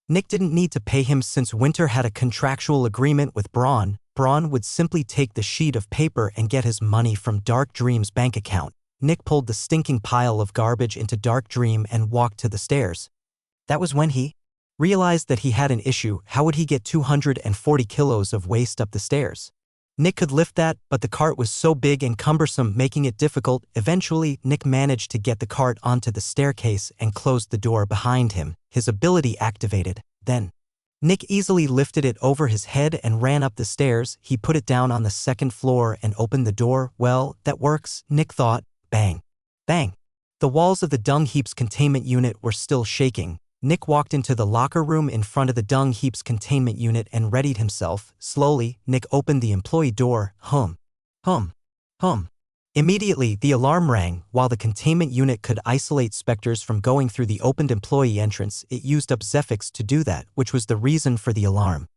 Speaker 1: Nick didn't need to pay him since Winter had a contractual agreement with Braun. Braun would simply take the sheet of paper and get his money from Dark Dream's bank account. Nick pulled the stinking pile of garbage into Dark Dream and walked to the stairs. That was when he realized that he had an issue. How would he get 240 kilos of waste up the stairs? Nick could lift that, but the cart was so big and cumbersome, making it difficult. Eventually, Nick managed to get the cart onto the staircase and closed the door behind him. His ability activated. Then, Nick easily lifted it over his head and ran up the stairs. He put it down on the second floor and opened the door. Well, that works, Nick thought. Bang. Bang. The walls of the dung heap's containment unit were still shaking. Nick walked into the locker room in front of the dung heap's containment unit and readied himself. Slowly, Nick opened the employee door. Hum. Hum. Hum. Immediately, the alarm rang. While the containment unit could isolate specters from going through the opened employee entrance, it used up Zephyx to do that, which was the reason for the alarm.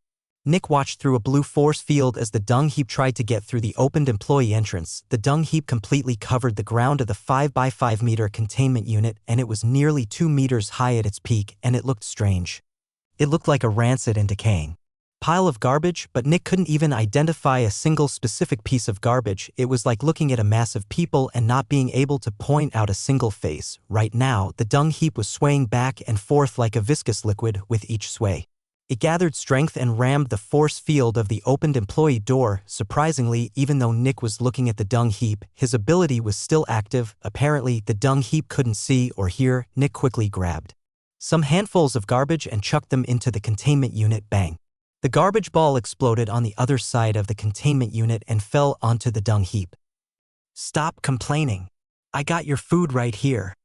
Speaker 1: Nick watched through a blue force field as the dung heap tried to get through the opened employee entrance. The dung heap completely covered the ground of the 5x5 meter containment unit, and it was nearly 2 meters high at its peak, and it looked strange. It looked like a rancid and decaying pile of garbage, but Nick couldn't even identify a single specific piece of garbage. It was like looking at a mass of people and not being able to point out a single face. Right now, the dung heap was swaying back and forth like a viscous liquid with each sway. It gathered strength and rammed the force field of the opened employee door. Surprisingly, even though Nick was looking at the dung heap, his ability was still active. Apparently, the dung heap couldn't see or hear. Nick quickly grabbed some handfuls of garbage and chucked them into the containment unit. Bang. The garbage ball exploded on the other side of the containment unit and fell onto the dung heap. Stop complaining. I got your food right here,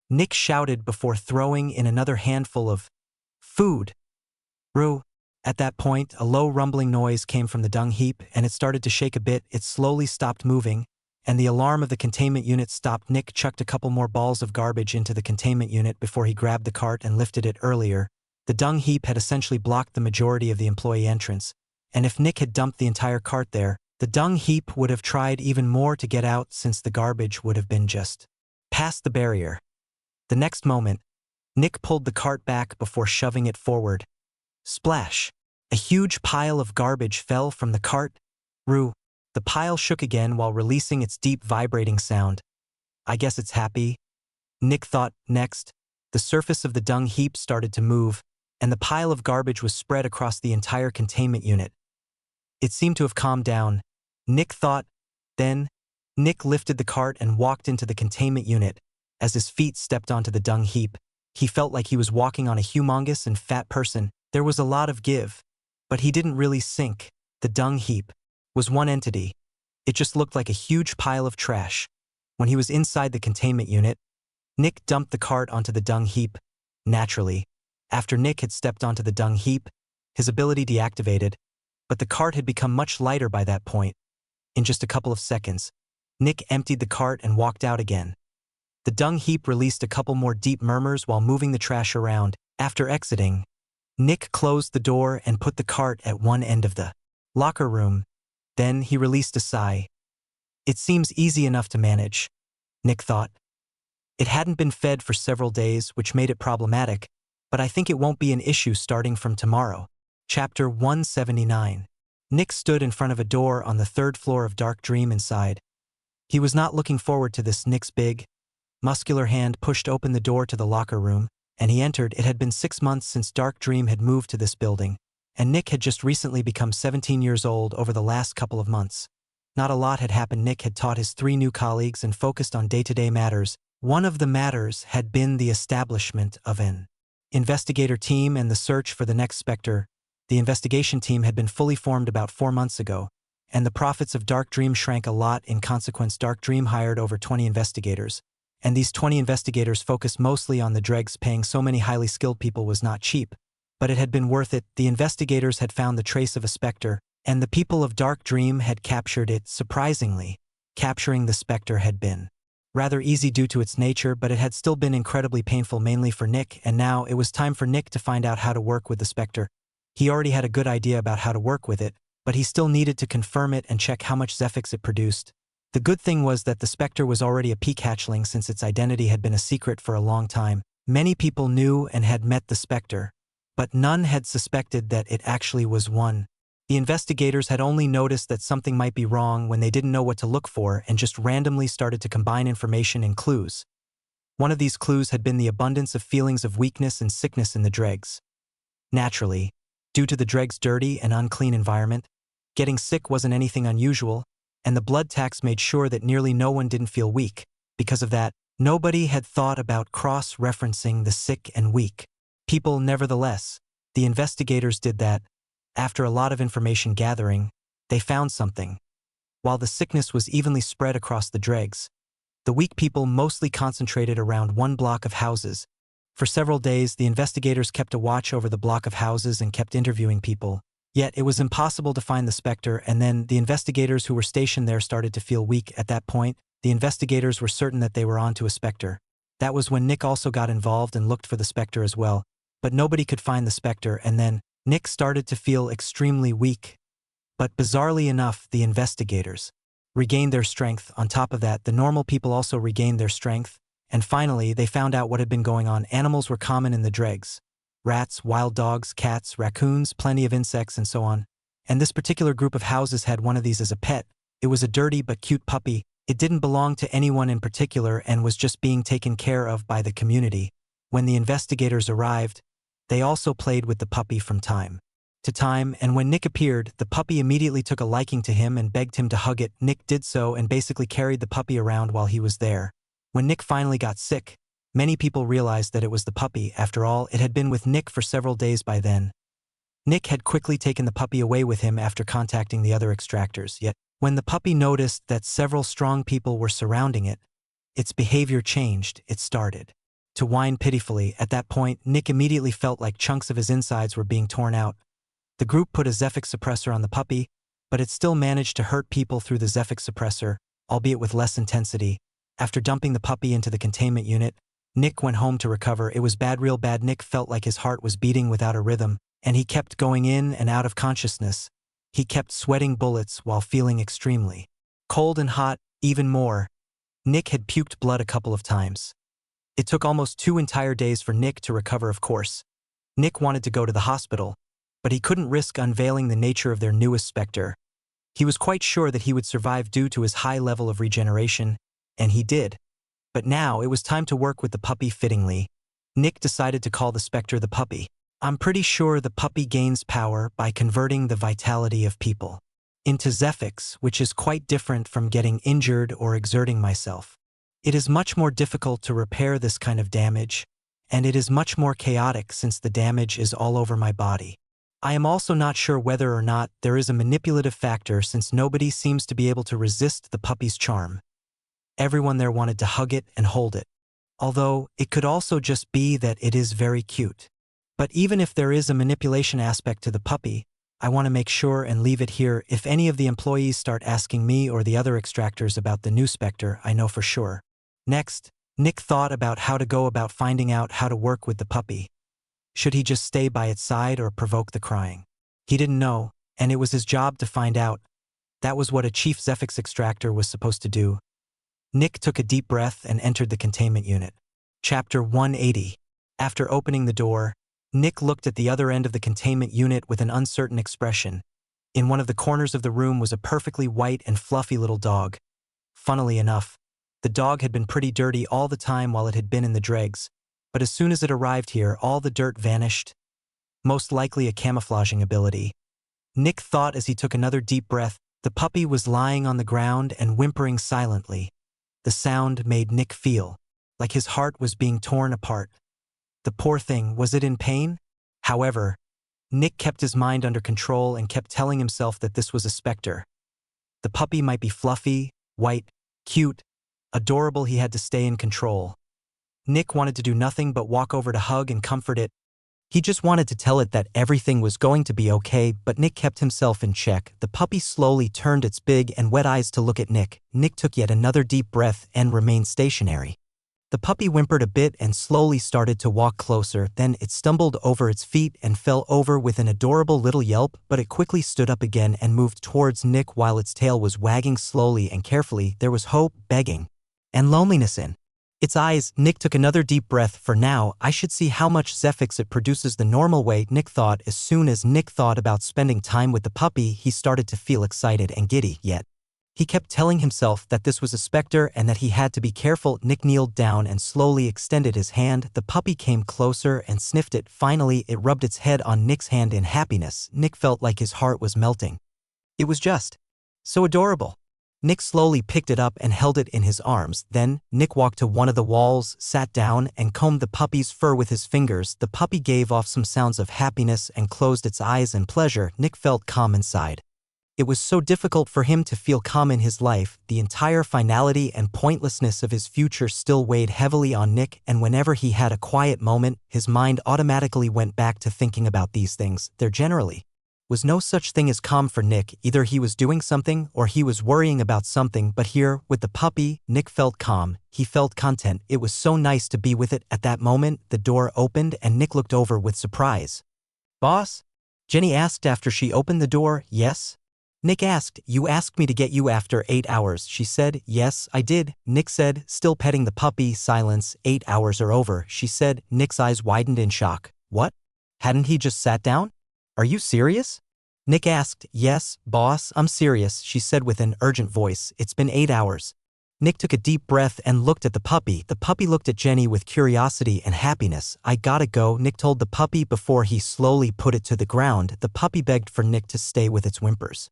Speaker 1: Nick shouted before throwing in another handful of food. Roo. At that point, a low rumbling noise came from the dung heap, and it started to shake a bit. It slowly stopped moving, and the alarm of the containment unit stopped. Nick chucked a couple more balls of garbage into the containment unit before he grabbed the cart and lifted it. Earlier, the dung heap had essentially blocked the majority of the employee entrance, and if Nick had dumped the entire cart there, the dung heap would have tried even more to get out since the garbage would have been just past the barrier. The next moment, Nick pulled the cart back before shoving it forward. Splash! A huge pile of garbage fell from the cart. Roo. The pile shook again while releasing its deep vibrating sound. I guess it's happy, Nick thought. Next, the surface of the dung heap started to move, and the pile of garbage was spread across the entire containment unit. It seemed to have calmed down, Nick thought. Then, Nick lifted the cart and walked into the containment unit. As his feet stepped onto the dung heap, he felt like he was walking on a humongous and fat person. There was a lot of give, but he didn't really sink. The dung heap was one entity. It just looked like a huge pile of trash. When he was inside the containment unit, Nick dumped the cart onto the dung heap. Naturally, after Nick had stepped onto the dung heap, his ability deactivated, but the cart had become much lighter by that point. In just a couple of seconds, Nick emptied the cart and walked out again. The dung heap released a couple more deep murmurs while moving the trash around. After exiting, Nick closed the door and put the cart at one end of the locker room. Then he released a sigh. It seems easy enough to manage, Nick thought. It hadn't been fed for several days, which made it problematic, but I think it won't be an issue starting from tomorrow. Chapter 179. Nick stood in front of a door on the third floor of Dark Dream inside. He was not looking forward to this. Nick's big, muscular hand pushed open the door to the locker room, and he entered. It had been 6 months since Dark Dream had moved to this building, and Nick had just recently become 17 years old over the last couple of months. Not a lot had happened. Nick had taught his 3 new colleagues and focused on day-to-day matters. One of the matters had been the establishment of an investigator team and the search for the next Spectre. The investigation team had been fully formed about 4 months ago, and the profits of Dark Dream shrank a lot. In consequence, Dark Dream hired over 20 investigators, and these 20 investigators focused mostly on the dregs. Paying so many highly skilled people was not cheap, but it had been worth it. The investigators had found the trace of a Spectre, and the people of Dark Dream had captured it. Surprisingly, capturing the Spectre had been rather easy due to its nature, but it had still been incredibly painful, mainly for Nick, and now it was time for Nick to find out how to work with the Spectre. He already had a good idea about how to work with it, but he still needed to confirm it and check how much Zephyx it produced. The good thing was that the Spectre was already a peak hatchling since its identity had been a secret for a long time. Many people knew and had met the Spectre, but none had suspected that it actually was one. The investigators had only noticed that something might be wrong when they didn't know what to look for and just randomly started to combine information and clues. One of these clues had been the abundance of feelings of weakness and sickness in the dregs. Naturally, due to the dregs' dirty and unclean environment, getting sick wasn't anything unusual, and the blood tax made sure that nearly no one didn't feel weak. Because of that, nobody had thought about cross-referencing the sick and weak people. Nevertheless, the investigators did that. After a lot of information gathering, they found something. While the sickness was evenly spread across the dregs, the weak people mostly concentrated around one block of houses. For several days, the investigators kept a watch over the block of houses and kept interviewing people. Yet it was impossible to find the Spectre, and then the investigators who were stationed there started to feel weak. At that point, the investigators were certain that they were onto a Spectre. That was when Nick also got involved and looked for the Spectre as well. But nobody could find the Spectre, and then Nick started to feel extremely weak. But bizarrely enough, the investigators regained their strength. On top of that, the normal people also regained their strength. And finally, they found out what had been going on. Animals were common in the dregs. Rats, wild dogs, cats, raccoons, plenty of insects, and so on. And this particular group of houses had one of these as a pet. It was a dirty but cute puppy. It didn't belong to anyone in particular and was just being taken care of by the community. When the investigators arrived, they also played with the puppy from time to time, and when Nick appeared, the puppy immediately took a liking to him and begged him to hug it. Nick did so and basically carried the puppy around while he was there. When Nick finally got sick, many people realized that it was the puppy. After all, it had been with Nick for several days by then. Nick had quickly taken the puppy away with him after contacting the other extractors, yet when the puppy noticed that several strong people were surrounding it, its behavior changed. It started to whine pitifully. At that point, Nick immediately felt like chunks of his insides were being torn out. The group put a Zephyx suppressor on the puppy, but it still managed to hurt people through the Zephyx suppressor, albeit with less intensity. After dumping the puppy into the containment unit, Nick went home to recover. It was bad, real bad. Nick felt like his heart was beating without a rhythm, and he kept going in and out of consciousness. He kept sweating bullets while feeling extremely cold and hot. Even more, Nick had puked blood a couple of times. It took almost 2 entire days for Nick to recover, of course. Nick wanted to go to the hospital, but he couldn't risk unveiling the nature of their newest Spectre. He was quite sure that he would survive due to his high level of regeneration, and he did. But now it was time to work with the puppy fittingly. Nick decided to call the Spectre the puppy. I'm pretty sure the puppy gains power by converting the vitality of people into Zephyx, which is quite different from getting injured or exerting myself. It is much more difficult to repair this kind of damage, and it is much more chaotic since the damage is all over my body. I am also not sure whether or not there is a manipulative factor since nobody seems to be able to resist the puppy's charm. Everyone there wanted to hug it and hold it. Although, it could also just be that it is very cute. But even if there is a manipulation aspect to the puppy, I want to make sure and leave it here. If any of the employees start asking me or the other extractors about the new Spectre, I know for sure. Next, Nick thought about how to go about finding out how to work with the puppy. Should he just stay by its side or provoke the crying? He didn't know, and it was his job to find out. That was what a chief Zephyx extractor was supposed to do. Nick took a deep breath and entered the containment unit. Chapter 180. After opening the door, Nick looked at the other end of the containment unit with an uncertain expression. In one of the corners of the room was a perfectly white and fluffy little dog. Funnily enough, the dog had been pretty dirty all the time while it had been in the dregs, but as soon as it arrived here, all the dirt vanished. Most likely a camouflaging ability. Nick thought as he took another deep breath. The puppy was lying on the ground and whimpering silently. The sound made Nick feel like his heart was being torn apart. The poor thing, was it in pain? However, Nick kept his mind under control and kept telling himself that this was a specter. The puppy might be fluffy, white, cute, adorable. He had to stay in control. Nick wanted to do nothing but walk over to hug and comfort it. He just wanted to tell it that everything was going to be okay, but Nick kept himself in check. The puppy slowly turned its big and wet eyes to look at Nick. Nick took yet another deep breath and remained stationary. The puppy whimpered a bit and slowly started to walk closer. Then it stumbled over its feet and fell over with an adorable little yelp, but it quickly stood up again and moved towards Nick while its tail was wagging slowly and carefully. There was hope, begging, and loneliness in its eyes. Nick took another deep breath. For now, I should see how much Zephyx it produces the normal way, Nick thought. As soon as Nick thought about spending time with the puppy, he started to feel excited and giddy, yet he kept telling himself that this was a specter and that he had to be careful. Nick kneeled down and slowly extended his hand. The puppy came closer and sniffed it. Finally, it rubbed its head on Nick's hand in happiness. Nick felt like his heart was melting. It was just so adorable. Nick slowly picked it up and held it in his arms. Then, Nick walked to one of the walls, sat down, and combed the puppy's fur with his fingers. The puppy gave off some sounds of happiness and closed its eyes in pleasure. Nick felt calm inside. It was so difficult for him to feel calm in his life. The entire finality and pointlessness of his future still weighed heavily on Nick, and whenever he had a quiet moment, his mind automatically went back to thinking about these things. There generally was no such thing as calm for Nick. Either he was doing something or he was worrying about something, but here, with the puppy, Nick felt calm. He felt content. It was so nice to be with it. At that moment, the door opened and Nick looked over with surprise. "Boss?" Jenny asked after she opened the door. "Yes?" Nick asked. "You asked me to get you after 8 hours, she said. "Yes, I did," Nick said, still petting the puppy. Silence. "8 hours are over," she said. Nick's eyes widened in shock. "What? Hadn't he just sat down? Are you serious?" Nick asked. "Yes, boss, I'm serious," she said with an urgent voice. "It's been 8 hours. Nick took a deep breath and looked at the puppy. The puppy looked at Jenny with curiosity and happiness. "I gotta go," Nick told the puppy before he slowly put it to the ground. The puppy begged for Nick to stay with its whimpers.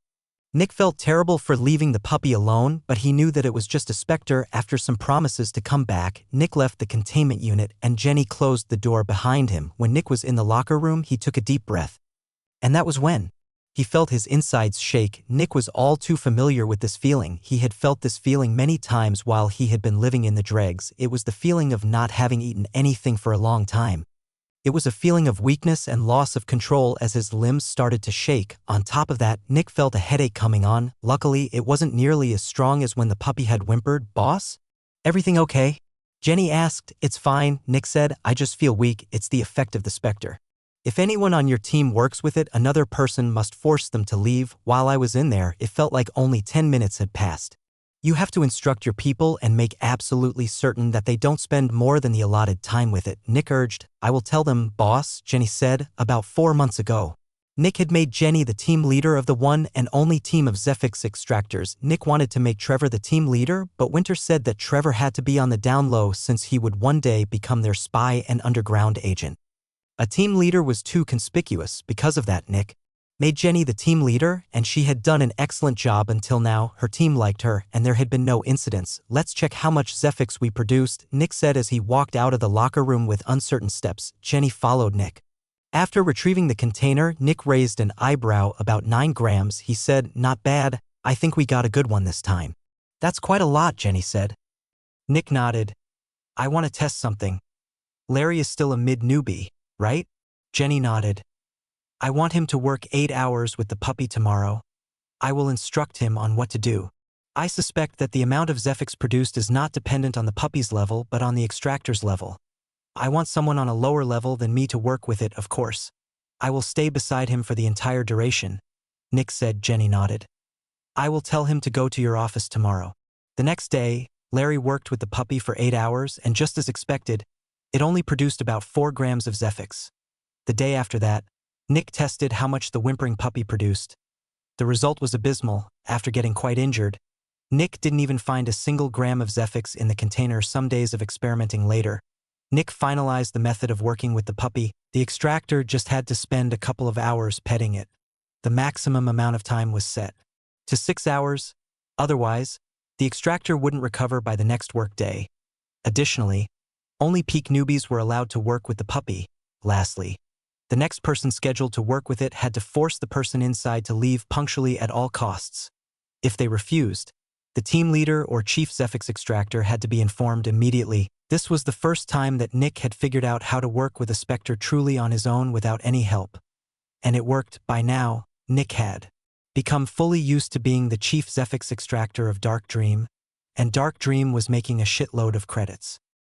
Speaker 1: Nick felt terrible for leaving the puppy alone, but he knew that it was just a specter. After some promises to come back, Nick left the containment unit and Jenny closed the door behind him. When Nick was in the locker room, he took a deep breath. And that was when he felt his insides shake. Nick was all too familiar with this feeling. He had felt this feeling many times while he had been living in the dregs. It was the feeling of not having eaten anything for a long time. It was a feeling of weakness and loss of control as his limbs started to shake. On top of that, Nick felt a headache coming on. Luckily, it wasn't nearly as strong as when the puppy had whimpered. "Boss? Everything okay?" Jenny asked. "It's fine," Nick said. "I just feel weak. It's the effect of the specter. If anyone on your team works with it, another person must force them to leave." While I was in there, it felt like only 10 minutes had passed. "You have to instruct your people and make absolutely certain that they don't spend more than the allotted time with it," Nick urged. "I will tell them, boss," Jenny said. About 4 months ago, Nick had made Jenny the team leader of the one and only team of Zephyx extractors. Nick wanted to make Trevor the team leader, but Winter said that Trevor had to be on the down low since he would one day become their spy and underground agent. A team leader was too conspicuous. Because of that, Nick made Jenny the team leader, and she had done an excellent job until now. Her team liked her, and there had been no incidents. "Let's check how much Zephyx we produced," Nick said as he walked out of the locker room with uncertain steps. Jenny followed Nick. After retrieving the container, Nick raised an eyebrow. "About 9 grams, he said. "Not bad. I think we got a good one this time." "That's quite a lot," Jenny said. Nick nodded. "I want to test something. Larry is still a mid-newbie, right?" Jenny nodded. "I want him to work 8 hours with the puppy tomorrow. I will instruct him on what to do. I suspect that the amount of Zephyx produced is not dependent on the puppy's level, but on the extractor's level. I want someone on a lower level than me to work with it, of course. I will stay beside him for the entire duration," Nick said. Jenny nodded. "I will tell him to go to your office tomorrow." The next day, Larry worked with the puppy for 8 hours, and just as expected, it only produced about 4 grams of Zephyx. The day after that, Nick tested how much the whimpering puppy produced. The result was abysmal. After getting quite injured, Nick didn't even find a single gram of Zephyx in the container. Some days of experimenting later, Nick finalized the method of working with the puppy. The extractor just had to spend a couple of hours petting it. The maximum amount of time was set to 6 hours. Otherwise, the extractor wouldn't recover by the next work day. Additionally, only peak newbies were allowed to work with the puppy. Lastly, the next person scheduled to work with it had to force the person inside to leave punctually at all costs. If they refused, the team leader or chief Zephyx extractor had to be informed immediately. This was the first time that Nick had figured out how to work with a Spectre truly on his own without any help. And it worked. By now, Nick had become fully used to being the chief Zephyx extractor of Dark Dream, and Dark Dream was making a shitload of credits.